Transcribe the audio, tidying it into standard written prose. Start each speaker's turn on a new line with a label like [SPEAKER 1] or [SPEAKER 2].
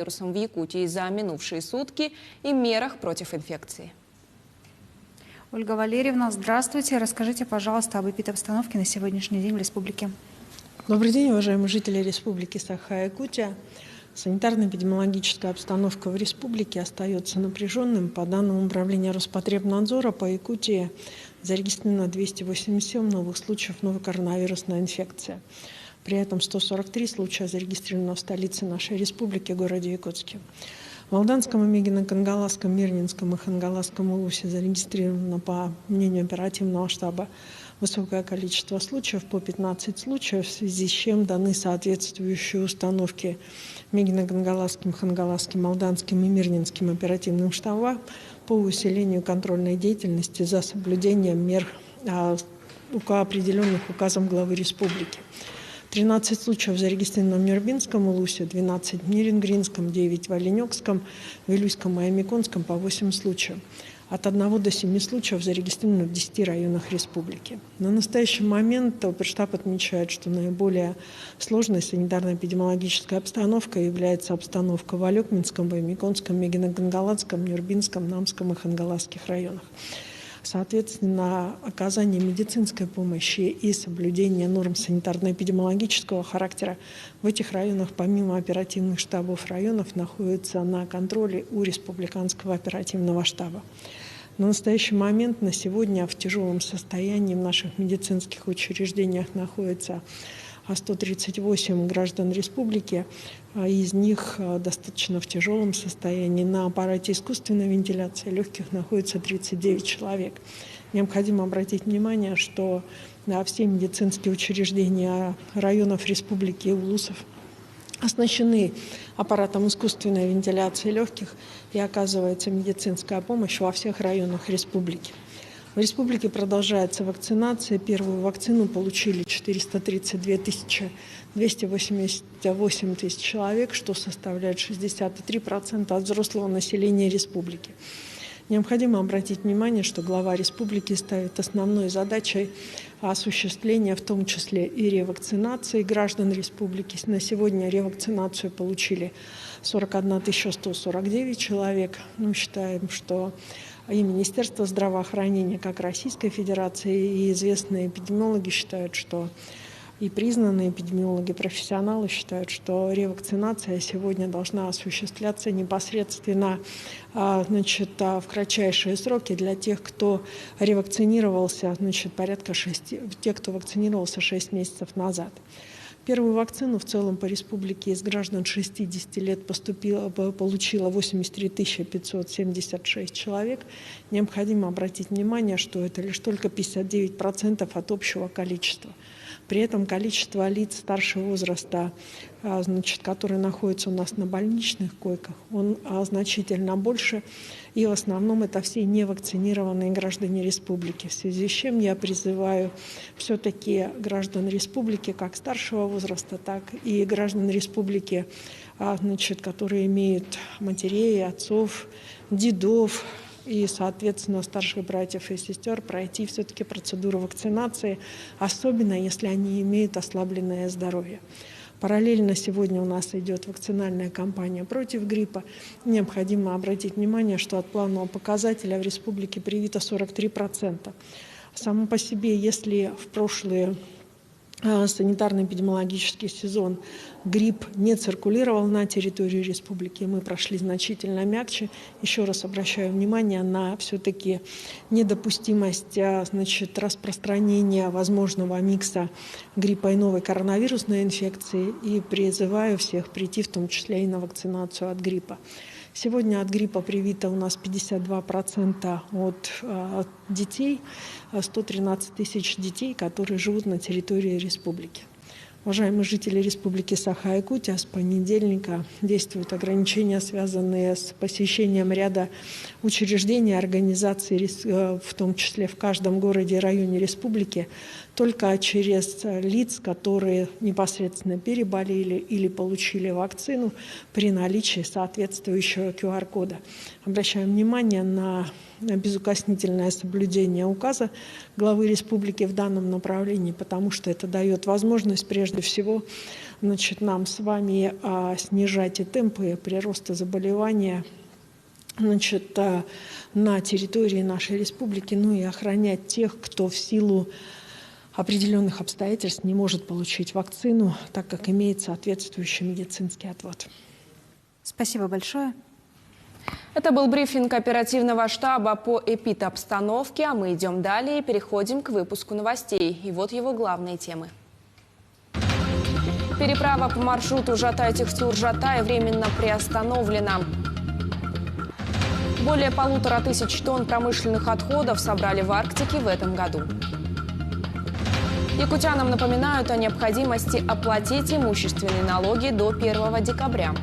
[SPEAKER 1] коронавирусом в Якутии за минувшие сутки и мерах против инфекции.
[SPEAKER 2] Ольга Валерьевна, здравствуйте. Расскажите, пожалуйста, об эпидобстановке на сегодняшний день в республике.
[SPEAKER 3] Добрый день, уважаемые жители Республики Саха-Якутия. Санитарно-эпидемиологическая обстановка в республике остается напряженным. По данным Управления Роспотребнадзора, по Якутии зарегистрировано 287 новых случаев новой коронавирусной инфекции. При этом 143 случая зарегистрировано в столице нашей республики, городе Якутске. В Алданском, Мегино-Кангаласском, Мирнинском и Хангаласском улусе зарегистрировано, по мнению оперативного штаба, высокое количество случаев, по 15 случаев, в связи с чем даны соответствующие установки Мегино-Кангаласским, Хангаласским, Алданским и Мирнинским оперативным штабам по усилению контрольной деятельности за соблюдением мер, определенных указом главы республики. 13 случаев зарегистрировано в Нюрбинском улусе, 12 в Нирингринском, 9 в Оленёкском, Вилюйском и Амиконском по 8 случаев. От 1 до 7 случаев зарегистрировано в 10 районах республики. На настоящий момент оперштаб отмечает, что наиболее сложной санитарно-эпидемиологической обстановкой является обстановка в Алекминском, Баймиконском, Мегино-Кангаласском, Нюрбинском, Намском и Хангаласских районах. Соответственно, оказание медицинской помощи и соблюдение норм санитарно-эпидемиологического характера в этих районах, помимо оперативных штабов районов, находится на контроле у Республиканского оперативного штаба. На настоящий момент, на сегодня, в тяжелом состоянии в наших медицинских учреждениях находится 138 граждан республики, из них достаточно в тяжелом состоянии. На аппарате искусственной вентиляции легких находится 39 человек. Необходимо обратить внимание, что все медицинские учреждения районов республики и улусов оснащены аппаратом искусственной вентиляции легких, и оказывается медицинская помощь во всех районах республики. В республике продолжается вакцинация. Первую вакцину получили 432 288 тысяч человек, что составляет 63% от взрослого населения республики. Необходимо обратить внимание, что глава республики ставит основной задачей осуществление, в том числе и ревакцинации граждан республики. На сегодня ревакцинацию получили 41 149 человек. Мы считаем, что и Министерство здравоохранения, как Российской Федерации, и известные эпидемиологи считают, что и признанные эпидемиологи, профессионалы считают, что ревакцинация сегодня должна осуществляться непосредственно в кратчайшие сроки для тех, кто ревакцинировался, порядка 6 месяцев месяцев назад. Первую вакцину в целом по республике из граждан 60 лет получило 83 576 человек. Необходимо обратить внимание, что это лишь только 59% от общего количества. При этом количество лиц старшего возраста, которые находятся у нас на больничных койках, он значительно больше. И в основном это все невакцинированные граждане республики. В связи с чем я призываю все-таки граждан республики как старшего возраста, так и граждан республики, которые имеют матерей, отцов, дедов и, соответственно, старших братьев и сестер, пройти все-таки процедуру вакцинации, особенно если они имеют ослабленное здоровье. Параллельно сегодня у нас идет вакцинальная кампания против гриппа. Необходимо обратить внимание, что от планового показателя в республике привито 43%. Само по себе, если в прошлые санитарно-эпидемиологический сезон грипп не циркулировал на территории республики, мы прошли значительно мягче. Еще раз обращаю внимание на все-таки недопустимость распространения возможного микса гриппа и новой коронавирусной инфекции, и призываю всех прийти в том числе и на вакцинацию от гриппа. Сегодня от гриппа привито у нас 52% от детей, 113 тысяч детей, которые живут на территории республики. Уважаемые жители Республики Саха-Якутия, с понедельника действуют ограничения, связанные с посещением ряда учреждений, организаций, в том числе в каждом городе и районе республики, только через лиц, которые непосредственно переболели или получили вакцину при наличии соответствующего QR-кода. Обращаем внимание на безукоснительное соблюдение указа главы республики в данном направлении, потому что это дает возможность прежде прежде всего, значит, нам с вами снижать и темпы прироста заболевания, значит, на территории нашей республики, ну и охранять тех, кто в силу определенных обстоятельств не может получить вакцину, так как имеет соответствующий медицинский отвод.
[SPEAKER 2] Спасибо большое.
[SPEAKER 1] Это был брифинг оперативного штаба по эпидобстановке, а мы идем далее и переходим к выпуску новостей. И вот его главные темы. Переправа по маршруту Жатай-Тихтюр-Жатай временно приостановлена. Более 1500 тонн промышленных отходов собрали в Арктике в этом году. Якутянам напоминают о необходимости оплатить имущественные налоги до 1 декабря.